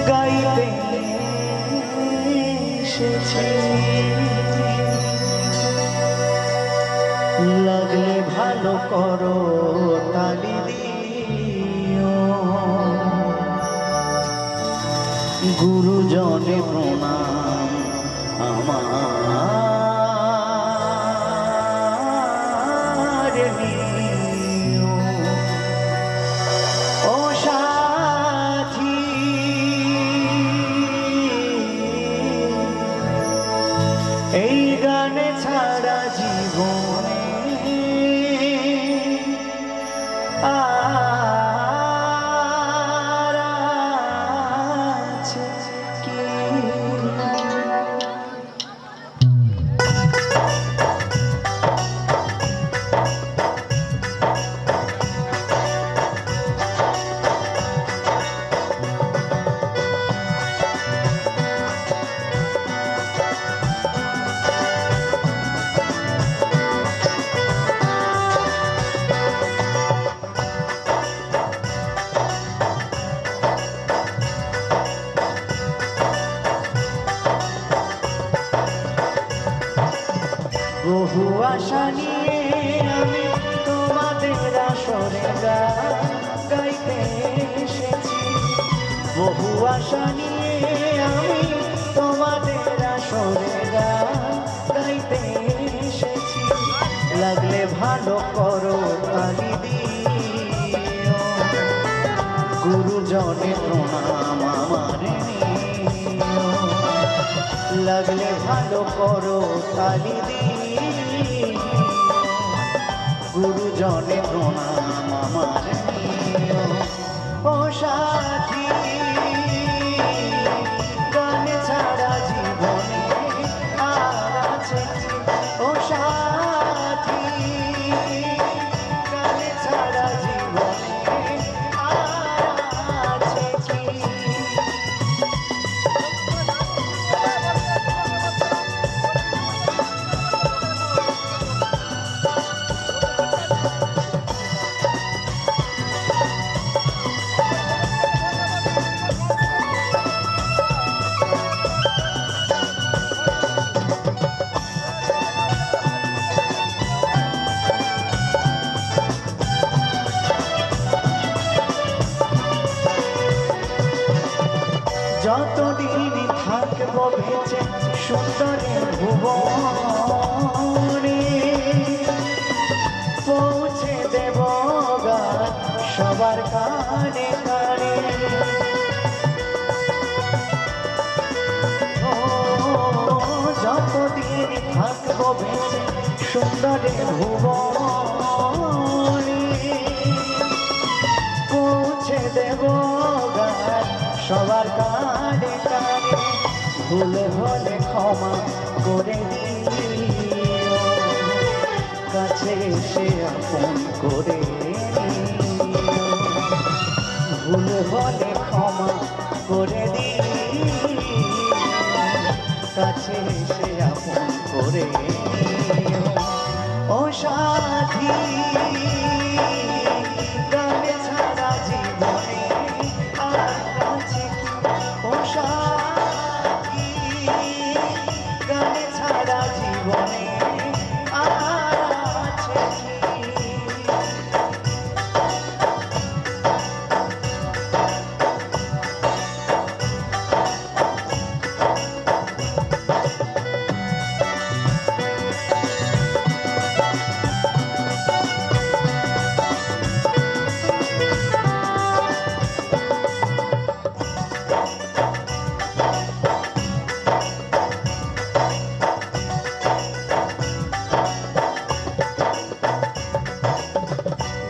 গাইতে এসেছি, লাগলে ভালো করো তালি দিও, গুরুজনে প্রণাম আমার নিও। ও সাথী, এই গানে ছাড়া জীবনে আর আছে কি? বহু আশা নিয়ে আমি তোমাদের আসরে গান গাইতে এসেছি, বহু আশা নিয়ে আমি তোমাদের আসরে গান গাইতে এসেছি, লাগলে ভালো করো তালি দিও, গুরুজনে প্রণাম আমার নিও, লাগলে ভালো করো তালি দিও, গুরুজনে প্রণাম আমার নিও। ও সাথী, গান ছাড়া জীবনে আর আছে কি? ও সাথী, গান ছাড়া জীবনে আর আছে কি? যতদিন থাকবো বেঁচে সুন্দরের ভুবনে, পৌঁছে দেব গান সবার কানে কানে। ও যতদিন থাকবো বেঁচে সুন্দরের ভুবনে, পৌঁছে দেব গান সবার কানে কানে। ভুল হলে ক্ষমা করে দিও, কাছে এসে আপন করে নিও, ভুল হলে ক্ষমা করে দিও, কাছে এসে আপন করে নিও। ও সাথী, গানে ছাড়া জীবনে আর আছে কি? ও সাথী, গানে ছাড়া জীবনে আর আছে কি?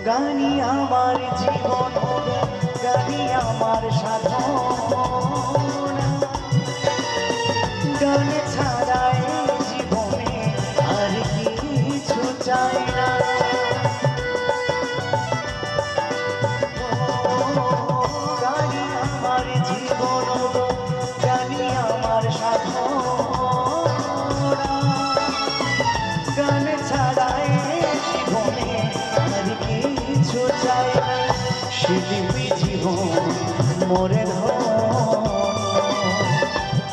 গানি আমার জীবন, গানি আমার সাধনা, গান ছাড়া এই জীবনে আর কিছু চাই না। গানি আমার জীবন, গানি আমার সাধনা, গান ছাড়া এই জীবনে আর কিছু চাই না। শিল্পী জীবন মোরে ধরা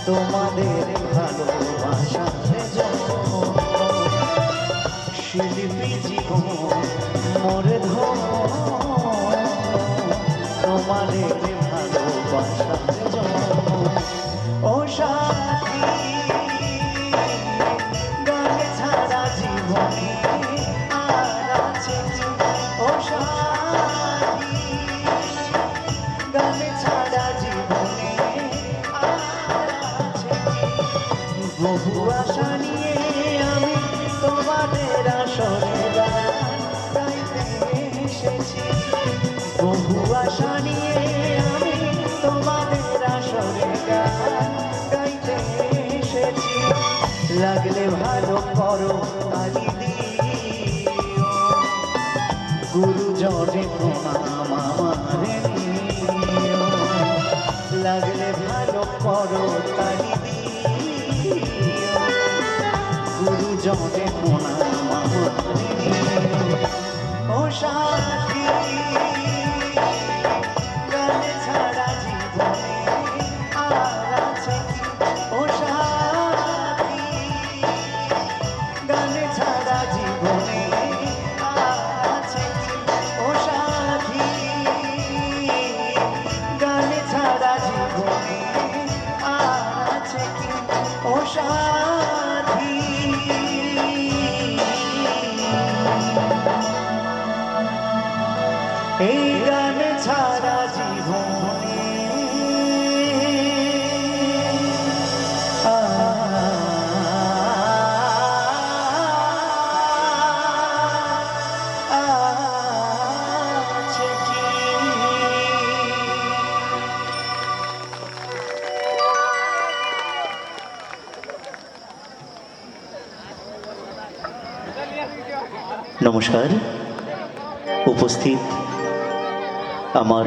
তোমাদের ভালোবাসাতে জন্ম শিল্পী জীবন মোর ধন তোমাদের ভালোবাসাতে জন্ম ও সাথী গান ছাড়া জীবনে আর আছে কি? ও সাথী গান ছাড়া জীবনে আর আছে কি? বহু আশা নিয়ে আমি তোমাদের আসরে গান গাইতে এসেছি বহু আশা নিয়ে আমি তোমাদের আসরে গান গাইতে এসেছি লাগলে ভালো করো তালি দিও গুরুজনে প্রণাম আমারে নিও লাগলে ভালো করো তালি দিও গুরুজনে প্রণাম আমারে নিও ও সাথী গান ছাড়া জীবনে আর আছে কি? ও সাথী গান ছাড়া জীবনে আর আছে কি? ও সাথী গান ছাড়া জীবনে আর আছে কি? ও সাথী এই গান ছাড়া জীবনে আছে কি? নমস্কার উপস্থিত আমার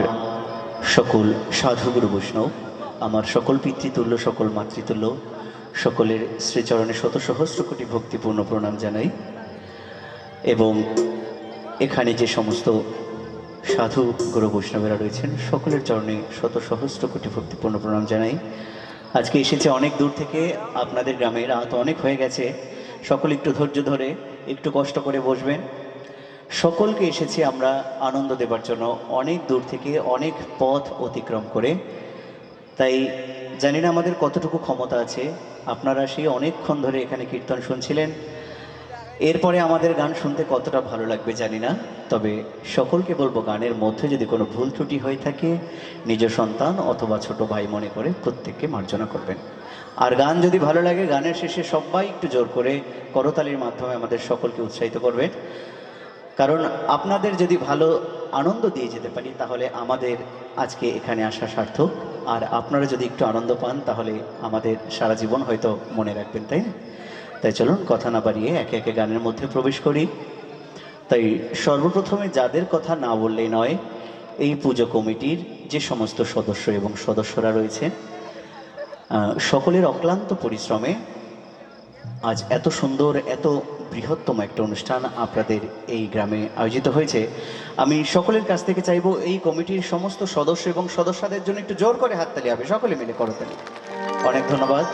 সকল সাধুগুরু বৈষ্ণব আমার সকল পিতৃতুল্য সকল মাতৃতুল্য সকলের শ্রীচরণে শত সহস্র কোটি ভক্তিপূর্ণ প্রণাম জানাই এবং এখানে যে সমস্ত সাধু গুরু বৈষ্ণবেরা রয়েছেন সকলের চরণে শত সহস্র কোটি ভক্তিপূর্ণ প্রণাম জানাই আজকে এসেছে অনেক দূর থেকে আপনাদের গ্রামে রাত অনেক হয়ে গেছে সকলে একটু ধৈর্য ধরে একটু কষ্ট করে বসবেন সকলকে এসেছি আমরা আনন্দ দেবার জন্য অনেক দূর থেকে অনেক পথ অতিক্রম করে তাই জানি না আমাদের কতটুকু ক্ষমতা আছে আপনারা সেই অনেকক্ষণ ধরে এখানে কীর্তন শুনছিলেন এরপরে আমাদের গান শুনতে কতটা ভালো লাগবে জানি না তবে সকলকে বলবো গানের মধ্যে যদি কোনো ভুল ত্রুটি হয়ে থাকে নিজ সন্তান অথবা ছোট ভাই মনে করে প্রত্যেককে মার্জনা করবেন আর গান যদি ভালো লাগে গানের শেষে সবাই একটু জোর করে করতালির মাধ্যমে আমাদের সকলকে উৎসাহিত করবেন কারণ আপনাদের যদি ভালো আনন্দ দিয়ে যেতে পারি তাহলে আমাদের আজকে এখানে আসা সার্থক আর আপনারা যদি একটু আনন্দ পান তাহলে আমাদের সারা জীবন হয়তো মনে রাখবেন তাই না তাই চলুন কথা না বাড়িয়ে একে একে গানের মধ্যে প্রবেশ করি তাই সর্বপ্রথমে যাদের কথা না বললেই নয় এই পুজো কমিটির যে সমস্ত সদস্য এবং সদস্যরা রয়েছে সকলের অক্লান্ত পরিশ্রমে আজ এত সুন্দর এত বৃহত্তম একটা অনুষ্ঠান আপনাদের এই গ্রামে আয়োজিত হয়েছে আমি সকলের কাছ থেকে চাইবো এই কমিটির সমস্ত সদস্য এবং সদস্যদের জন্য একটু জোর করে হাততালি হবে সকলে মিলে করতালি অনেক ধন্যবাদ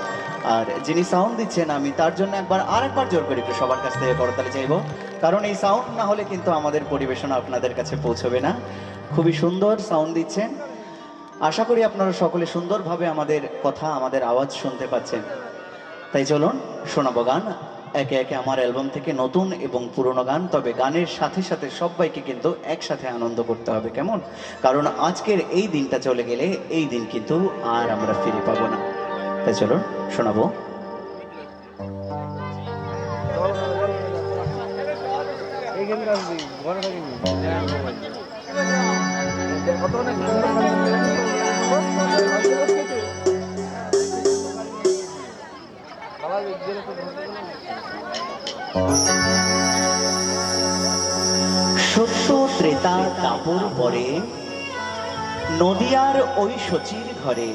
আর যিনি সাউন্ড দিচ্ছেন আমি তার জন্য আরেকবার জোর করে একটু সবার কাছ থেকে করতালি চাইবো কারণ এই সাউন্ড না হলে কিন্তু আমাদের পরিবেশনা আপনাদের কাছে পৌঁছবে না খুবই সুন্দর সাউন্ড দিচ্ছেন আশা করি আপনারা সকলে সুন্দরভাবে আমাদের কথা আমাদের আওয়াজ শুনতে পাচ্ছেন তাই চলুন শোনাবো গান একে একে আমার অ্যালবাম থেকে নতুন এবং পুরনো গান তবে গানের সাথে সাথে সবাইকে কিন্তু একসাথে আনন্দ করতে হবে কেমন কারণ আজকের এই দিনটা চলে গেলে এই দিন কিন্তু আর আমরা ফিরে পাবো না তাই চলুন শোনাবো সত্য ত্রেতা দাপর পরে নদিয়ার ওই শচীর ঘরে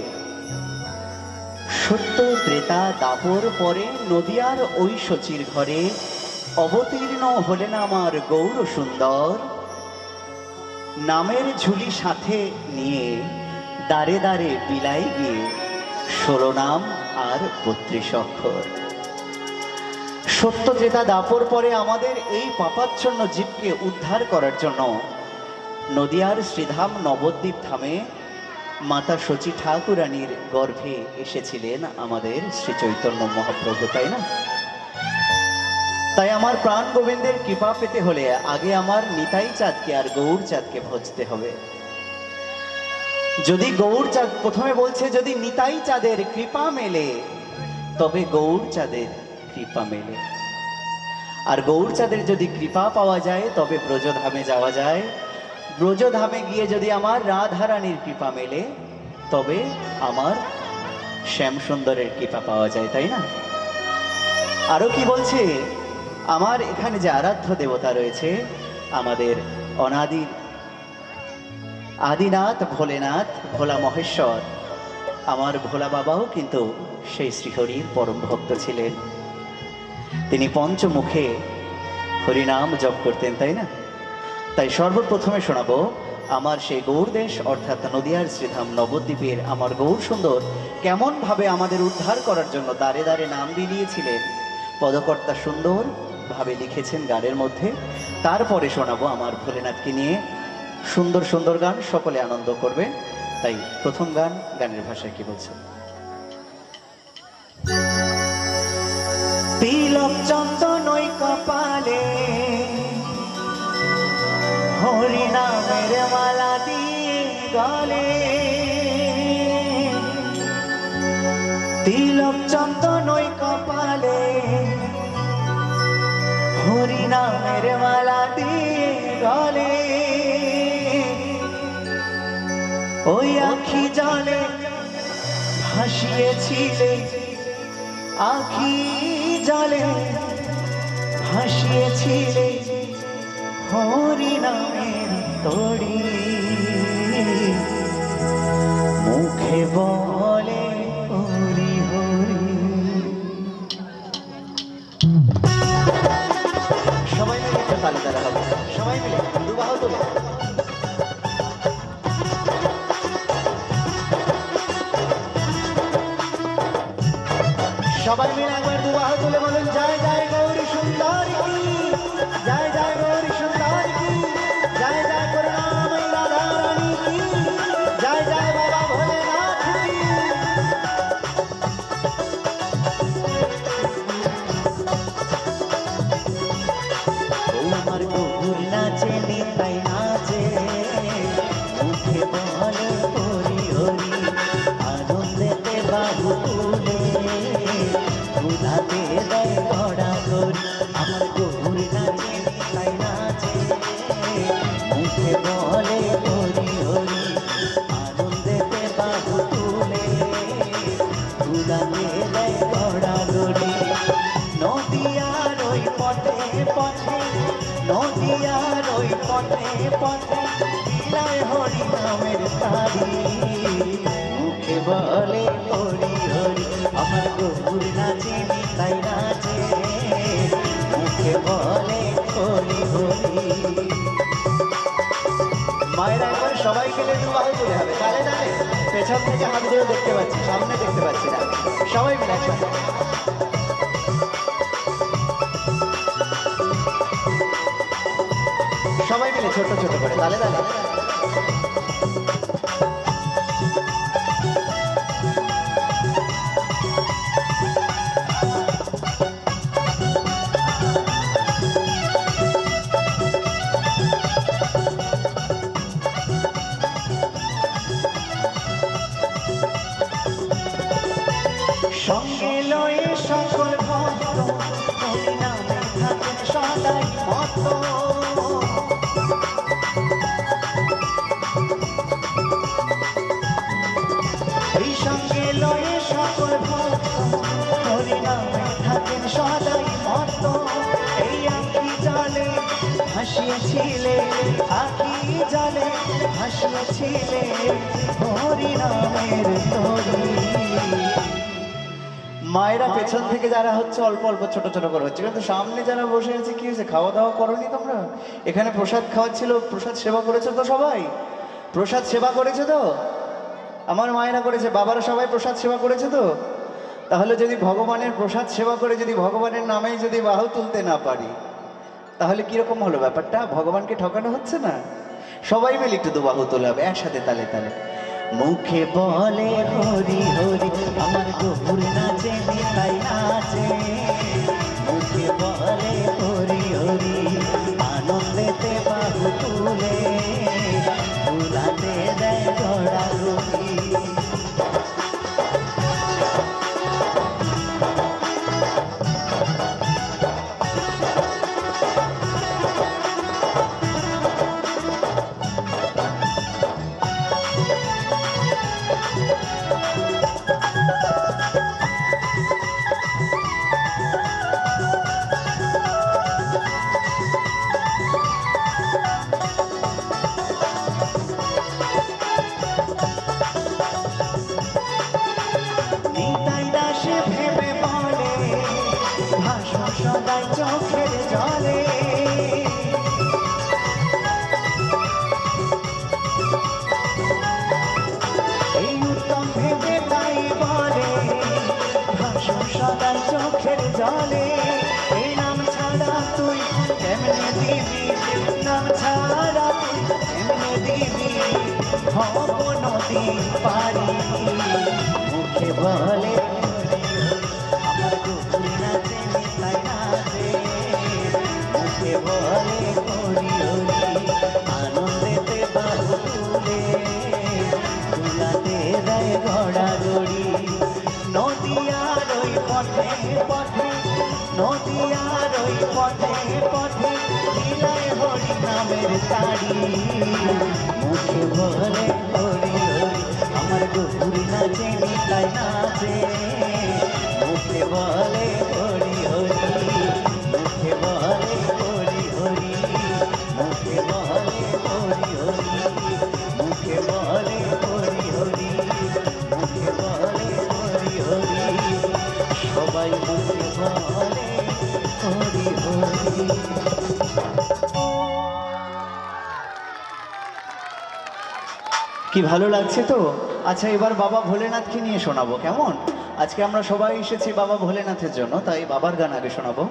সত্য ত্রেতা দাপর পরে নদিয়ার ওই শচীর ঘরে অবতীর্ণ হলেন আমার গৌর সুন্দর নামের ঝুলি সাথে নিয়ে দাঁড়ে দাঁড়ে বিলাই গিয়ে 16 নাম আর 32 অক্ষর। সত্য যেটা দাপর পরে আমাদের এই পাপাচ্ছন্ন জীবকে উদ্ধার করার জন্য নদিয়ার শ্রীধাম নবদ্বীপ ধামে মাতা শচী ঠাকুরানীর গর্ভে এসেছিলেন আমাদের শ্রী চৈতন্য মহাপ্রভু, তাই না? তাই আমার প্রাণ গোবিন্দের কৃপা পেতে হলে আগে আমার নিতাই চাঁদকে আর গৌর চাঁদকে ভজতে হবে। যদি গৌর চাঁদ, প্রথমে বলছে যদি নিতাই চাঁদের কৃপা মেলে তবে গৌর চাঁদের কৃপা মেলে। আর গৌর চাঁদের যদি কৃপা পাওয়া যায় তবে ব্রজধামে যাওয়া যায়। ব্রজধামে গিয়ে যদি আমার রাধারানীর কৃপা মেলে তবে আমার শ্যাম সুন্দরের কৃপা পাওয়া যায়, তাই না? আরো কি বলছে, আমার এখানে যে আরাধ্য দেবতা রয়েছে আমাদের অনাদি আদিনাথ ভোলেনাথ, ভোলা মহেশ্বর, আমার ভোলা বাবাও কিন্তু সেই শ্রীহরির পরম ভক্ত ছিলেন। তিনি পঞ্চমুখে হরিনাম জপ করতেন, তাই না? তাই সর্বপ্রথমে শোনাবো আমার সেই গৌরদেশ অর্থাৎ নদিয়ার শ্রীধাম নবদ্বীপের আমার গৌর সুন্দর কেমন ভাবে আমাদের উদ্ধার করার জন্য দাঁড়ে দাঁড়ে নাম বিলিয়েছিলেন, পদকর্তা সুন্দর ভাবে লিখেছেন গানের মধ্যে। তারপরে শোনাবো আমার ভোলেনাথকে নিয়ে সুন্দর সুন্দর গান, সকলে আনন্দ করবে। তাই প্রথম গান, গানের ভাষায় কি বলছে? তিলক চন্দন কপালে হরি নামের মালা দিয়ে গলে, তিলক চন্দন কপালে হরি নামের মালা দিয়ে গলে, ওই আখি জলে ভাসিয়েছিলে, আখি জলে ভাসিয়েছিলে হরি নামের তড়ি, মুখে বলে হরি হরি। সবাই মিলে একটা তালে তালে হবে, সবাই মিলে দুবাহু তুলে। সবাই মিলে একবার দুবাহু তুলে বলুন জয় জয় গৌরী সুন্দর কি, জয় জয় গৌরী সুন্দর কি, জয় জয় করুণাময়ী রাধা রানী কি, জয় জয় বাবা ভোলেনাথ কি। আমার গৌর নাচে নিতাই নাচে, মুখে বলে হরি হরি, আনন্দেতে বাহু তুলে উধাতে দেয় গড়া গড়ি। আমার গৌর নাচে নিতাই নাচে, মুখে বলে হরি হরি, আনন্দেতে বাহু তুলে উধাতে দেয় গড়া গড়ি। নদিয়ার ওই পথে পথে, নদিয়ার ওই পথে পথে বিলায় হরি নামের তারি, মুখে বলে হরি হরি। আমার গৌর নাচে নিতাই নাচে, মুখে বলে হরি হরি। মায়েরা একবার সবাই গেলে দুবাহু তুলে হবে, তালে তালে। পেছন থেকে হাত দিয়েও দেখতে পাচ্ছি, সামনে দেখতে পাচ্ছি না। সবাই মিলে একসাথে সবাই মিলে ছোট ছোট করে তালে তালে। সঙ্গে লয়ে সকল ভক্ত হরি নামে থাকেন সদাই মত, এই সঙ্গে লয়ে সকল ভক্ত হরি নামে থাকেন সদাই মত। এই আখি জলে ভাসিয়েছিলে, আখি জলে ভাসিয়েছিলে হরি নামের তরি। মায়েরা পেছন থেকে যারা হচ্ছে অল্প অল্প ছোট ছোট করে হচ্ছে, কিন্তু সামনে যারা বসে আছে কি হয়েছে, খাওয়া দাওয়া করোনি তোমরা? এখানে প্রসাদ খাওয়াচ্ছিল, প্রসাদ সেবা করেছো তো? সবাই প্রসাদ সেবা করেছো তো? আমার মায়েরা করেছে, বাবারা সবাই প্রসাদ সেবা করেছে তো। তাহলে যদি ভগবানের প্রসাদ সেবা করে যদি ভগবানের নামেই যদি বাহু তুলতে না পারি, তাহলে কিরকম হলো ব্যাপারটা? ভগবানকে ঠকানো হচ্ছে না? সবাই মিলে একটু দুবাহু তোলা হবে একসাথে, তালে তালে। মুখে বলে হরি হরি, আমার গফুর নাচে নিতাই নাচে। মুখে বলে হরি হরি, আনন্দেতে বাহু তুলে, তুলাতে দেয় গড়াগড়ি। সদাই চোখের জলে, এই উত্তম ভেবে তাই বলে, ভাসো সদাই চোখের জলে। এই নাম ছাড়া তুই কেমনে দিবি, নাম ছাড়া তুই কেমনে দিবি ভব নদী পারি। মুখে বলে আমার গফুর নাচে নিতাই নাচে। মুখে বলে হরি হরি, আনন্দেতে বাহু তুলে, তুলাতে দেয় গড়াগড়ি। নদিয়ার ওই পথে পথে, নদিয়ার ওই পথে পথে, লীলায় হরি নামের তাড়ি। মুখে বলে হরি হরি, আমার গফুর নাচে নিতাই নাচে। মুখে বলে হরি হরি, মুখে বলে হরি হরি, মুখে বলে হরি হরি, মুখে বলে হরি হরি, মুখে বলে হরি হরি, সবাই মুখে বলে হরি হরি। কি ভালো লাগছে তো? আচ্ছা, এবার বাবা ভোলেনাথকে নিয়ে শোনাবো, কেমন? আজকে আমরা সবাই এসেছি বাবা ভোলেনাথের জন্য, তাই বাবার গান আগে শোনাবো।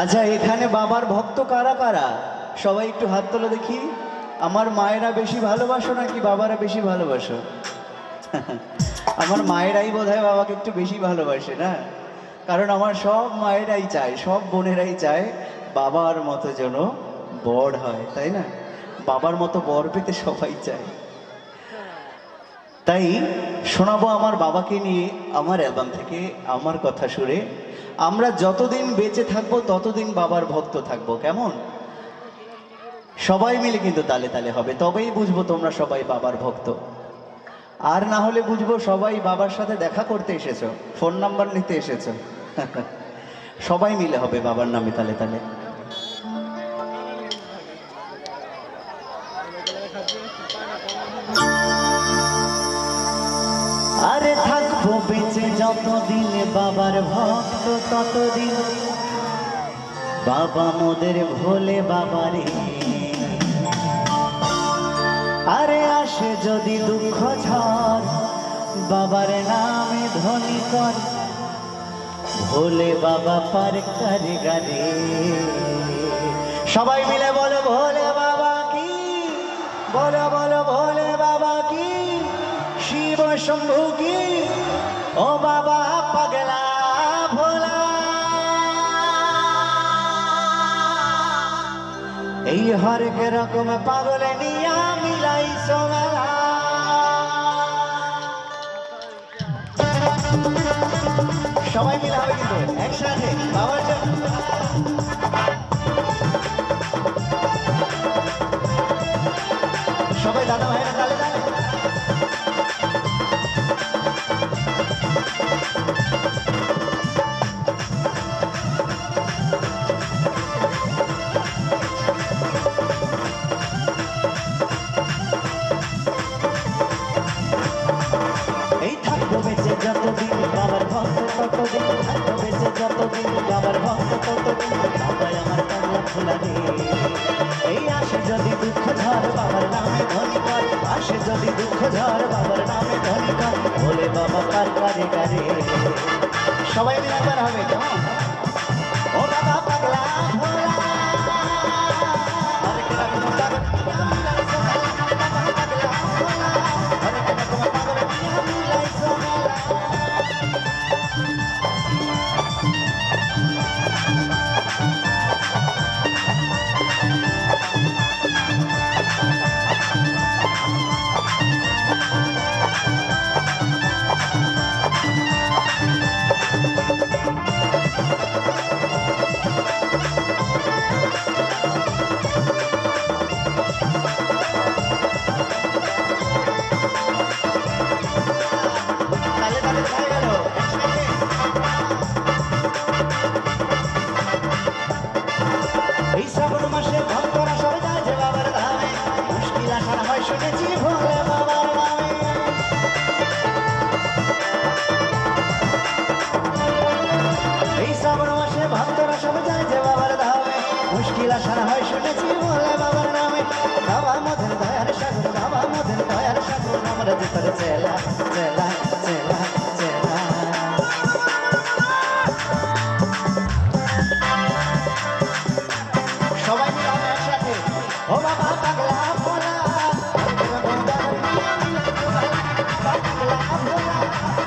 আচ্ছা, এখানে বাবার ভক্ত কারা কারা? সবাই একটু হাত তোলো দেখি। আমার মায়েরা বেশি ভালোবাসো নাকি বাবারা বেশি ভালোবাসো? আমার মায়েরাই বোধহয় বাবাকে একটু বেশি ভালোবাসে না? কারণ আমার সব মায়েরাই চায়, সব বোনেরাই চায় বাবার মতো যেন বর হয়, তাই না? বাবার মতো বর পেতে সবাই চায়। তাই শোনাবো আমার বাবাকে নিয়ে, আমার অ্যালবাম থেকে আমার কথা সুরে। আমরা যতদিন বেঁচে থাকবো ততদিন বাবার ভক্ত থাকবো, কেমন? সবাই মিলে কিন্তু তালে তালে হবে, তবেই বুঝবো তোমরা সবাই বাবার ভক্ত। আর না হলে বুঝবো সবাই বাবার সাথে দেখা করতে এসেছো, ফোন নাম্বার নিতে এসেছো। সবাই মিলে হবে বাবার নামে তালে তালে। আরে থাকবো বেঁচে যতদিন বাবার ভক্ত ততদিন, বাবা মোদের ভোলে বাবারে। আরে আসে যদি দুঃখ ঝড়, বাবার নামে ধ্বনি কর, ভোলে বাবা পার করে গারে। সবাই মিলে বলো ভোলে বাবা কি, বলো বলো ভোলে বাবা কি, শিব শম্ভু কি, ও বাবা পাগলা ভোলা। এই হরেক রকম পাগলে নিয়া মিলাই সোমেলা। সবাই মিলে হবে কিন্তু একসাথে বাবার জন্য। সবাই দাদা ভাইরা তালে তালে। এই থাকবো বেঁচে যতদিন যতদিন বাবার ভক্ত ততদিন বাবাই আমার পাগলা ভোলা রে। এই আসে যদি দুঃখ ঝড় বাবার নামে ধনী কর, আসে যদি দুঃখ ঝড় বাবার নামে ধনী কর, ভোলে বাবা পার করে গারে। সবাই মিলে একবার হবে কেমন? ও বাবা পাগলা ভোলা এই শ্রাবণ মাসে ভক্তরা সব যায় যে বাবার ধামে, মুশকিল আসার হয় শুনেছি ভোলে বাবার নামে। এই শ্রাবণ মাসে ভক্তরা সব যায় যে বাবার ধামে, মুশকিল আসার হয় শুনেছি ভোলে বাবার নামে। বাবা মধুর দয়ার সাগর, বাবা মধুর দয়ার সাগর, আমরা যে তোর চেলা চেলা চেলা চেলা। সবাই মিলে হবে একসাথে। ও বাবা পাগলা ভোলা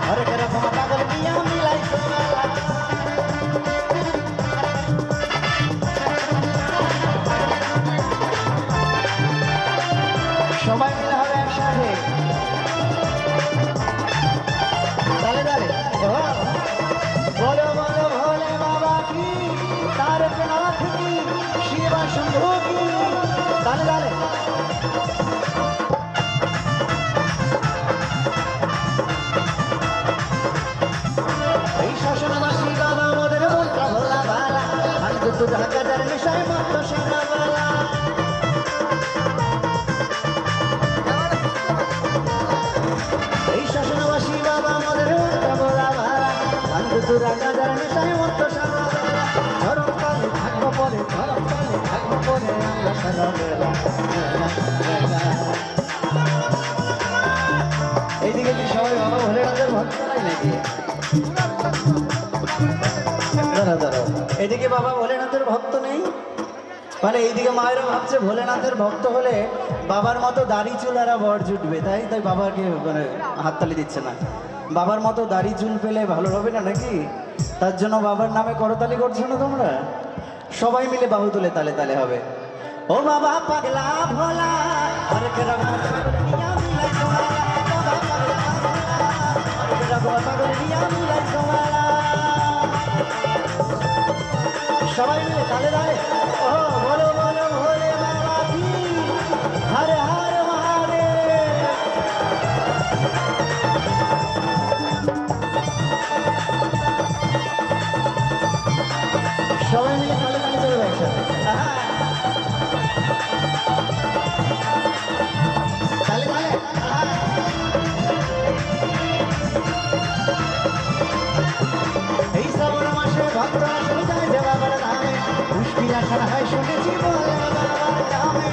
হরেক রকম পাগল মিয়া মিলাই সোনালা। সবাই মিলে হবে একসাথে তালে তালে। বলো বলো ভোলে বাবা কি, তারকনাথ কি, শিবা শম্ভু কি, তালে তালে। এই শাসনবাসী বাবা মোদের মন্ত্র ভোলা বালা, আমি তো ঢাকাদার নেশায় মত সোনা বালা। এই শাসনবাসী বাবা মোদের মন্ত্র ভোলা বালা, আমি তো ঢাকাদার নেশায় মত সোনা বালা। ধরম কালে থাকবো পরে, ধরম কালে থাকবো পরে, আমরা সারা বেলা এইদিকে কি সবাই বাবা ভোলেনাথের ভক্ত নাই নাকি? দাঁড়া দাঁড়া, এদিকে বাবা ভোলেনাথের ভক্ত নেই মানে এইদিকে মায়েরা ভাবছে ভোলেনাথের ভক্ত হলে বাবার মতো দাড়ি চুলারা বর জুটবে, তাই তাই বাবাকে মানে হাততালি দিচ্ছে না। বাবার মতো দাড়ি চুল পেলে ভালো হবে না নাকি? তার জন্য বাবার নামে করতালি করছো না তোমরা? সবাই মিলে বাহু তুলে তালে তালে হবে। ও বাবা পাগলা ভোলা হরেক রকম পাগল মিয়া মিলাই সোনালা, বাবা পাগলা ভোলা হরেক রকম পাগল মিয়া মিলাই সোনালা। সবাই মিলে তালে তালে। ও বলো বলো ভোলে বাবা কি, হরে হরে মহাদেব। সবাই মিলে তালে তালে চলবে একসাথে। তালে তালে। এই শ্রাবণ মাসে ভক্তরা সব যায় যে বাবার ধামে, মুশকিল আসার হয় শুনেছি বলে বাবার নামে।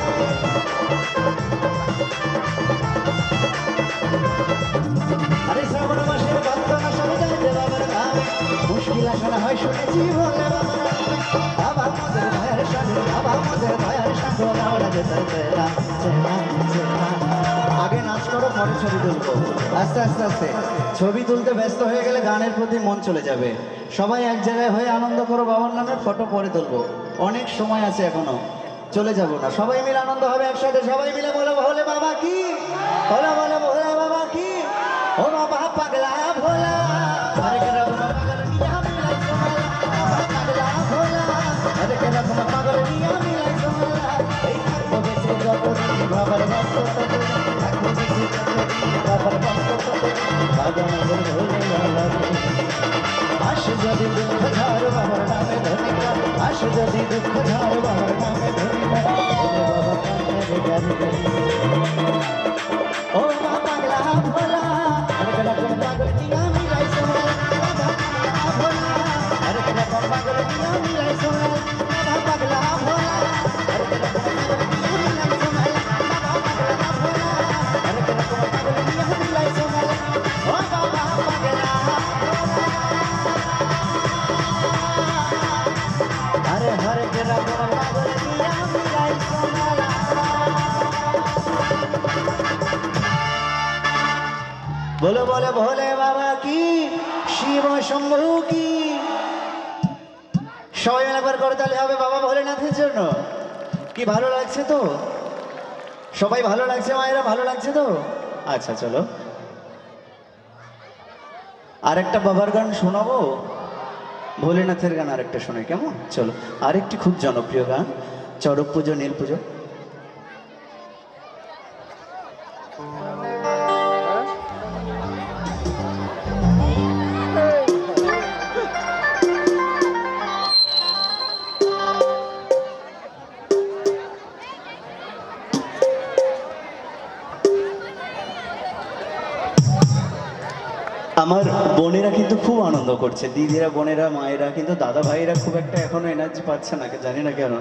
আরে শ্রাবণ মাসে ভক্তরা সব যায় যে বাবার ধামে, মুশকিল আসার হয় শুনেছি বলে বাবার নামে। বাবা মদের দয়ার সাগর, বাবা মদের দয়ার সাগর, আমরা যে তোর চেলা চেলা চেলা। আগে নাচ করো পরে ছবি তুলবো, আস্তে আস্তে আস্তে। ছবি তুলতে ব্যস্ত হয়ে গেলে গানের প্রতি মন চলে যাবে। সবাই এক জায়গায় হয়ে আনন্দ করো বাবার নামে, ফটো পরে তুলবো, অনেক সময় আছে এখনো, চলে যাবো না। সবাই মিলে আনন্দ হবে একসাথে। সবাই মিলে বলো ভোলে বাবা কি, বলো বলো ভোলে বাবা কি। ও বাবা পাগলা ভোলা হরেক রকম পাগল মিয়া মিলাই সোনালা, বাবা পাগলা ভোলা হরেক রকম পাগল মিয়া মিলাই সোনালা। এই থাকবো বেঁচে যতদিন বাবার ভক্ত ততদিন, থাকবো বেঁচে যতদিন বাবার ভক্ত ততদিন, বাবা মদের ভোলে বাবা। আসে যদি দুঃখ ঝড় বাবার নামে ধনী কর, আসে যদি দুঃখ ঝড় বাবার নামে ধনী কর, ভোলে বাবা কান্নারে গারি গারি। ও বাবা পাগলা ভোলা হরেক রকম পাগল মিয়া মিলাই সোনালা, বাবা পাগলা ভোলা হরেক বলো বলে ভোলে বাবা কি, শিব শম্ভু কি। সবাই একবার করতালি হবে বাবা ভোলেনাথের জন্য। কি ভালো লাগছে তো? সবাই ভালো লাগছে মায়েরা, ভালো লাগছে তো? আচ্ছা চলো আরেকটা বাবার গান শোনাবো, ভোলেনাথের গান আরেকটা শোনাই, কেমন? চলো আরেকটি খুব জনপ্রিয় গান, চড়ক পুজো নীল পুজো। আমার বোনেরা কিন্তু খুব আনন্দ করছে, দিদিরা বোনেরা মায়েরা, কিন্তু দাদা ভাইরা খুব একটা এখনো এনার্জি পাচ্ছে না, জানি না কেন।